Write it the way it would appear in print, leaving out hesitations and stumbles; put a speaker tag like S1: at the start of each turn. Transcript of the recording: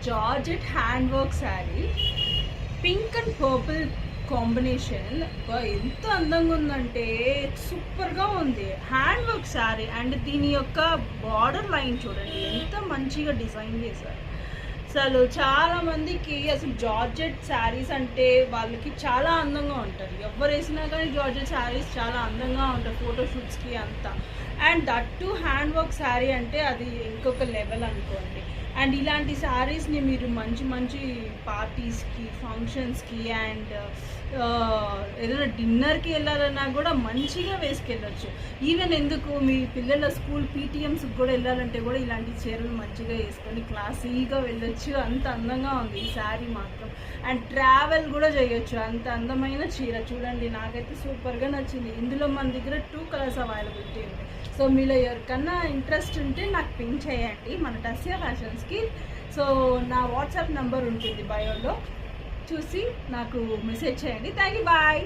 S1: Georgette hand work sari, pink and purple combination. ఎంత అందంగా ఉందంటే సూపర్గా ఉంది. హ్యాండ్ వర్క్ శారీ అండ్ దీని యొక్క బార్డర్ లైన్ చూడండి ఎంత మంచిగా డిజైన్ చేశారు. అసలు చాలామందికి అసలు జార్జెట్ శారీస్ అంటే వాళ్ళకి చాలా అందంగా ఉంటారు. ఎవరు వేసినా కానీ జార్జెట్ శారీస్ చాలా అందంగా ఉంటాయి ఫోటోషూట్స్కి అంతా. And that to hand work sari అంటే అది ఇంకొక లెవెల్ అనుకోండి. అండ్ ఇలాంటి శారీస్ని మీరు మంచి మంచి పార్టీస్కి, ఫంక్షన్స్కి అండ్ ఏదైనా డిన్నర్కి వెళ్ళాలన్నా కూడా మంచిగా వేసుకెళ్ళచ్చు. ఈవెన్ ఎందుకు మీ పిల్లల స్కూల్ పీటీఎంస్కి కూడా వెళ్ళాలంటే కూడా ఇలాంటి చీరలు మంచిగా వేసుకొని క్లాసీగా వెళ్ళొచ్చు. అంత అందంగా ఉంది ఈ శారీ మాత్రం. అండ్ ట్రావెల్ కూడా చేయొచ్చు, అంత అందమైన చీర చూడండి. నాకైతే సూపర్గా నచ్చింది. ఇందులో మన దగ్గర 2 కలర్స్ అవైలబిలిటీ ఉంది. సో మీలో ఎవరికన్నా ఇంట్రెస్ట్ ఉంటే నాకు పింక్ చేయండి మన టస్యా ఫ్యాషన్స్కి. సో నా వాట్సాప్ నెంబర్ ఉంటుంది బయోలో, చూసి నాకు మెసేజ్ చేయండి. Thank you, bye.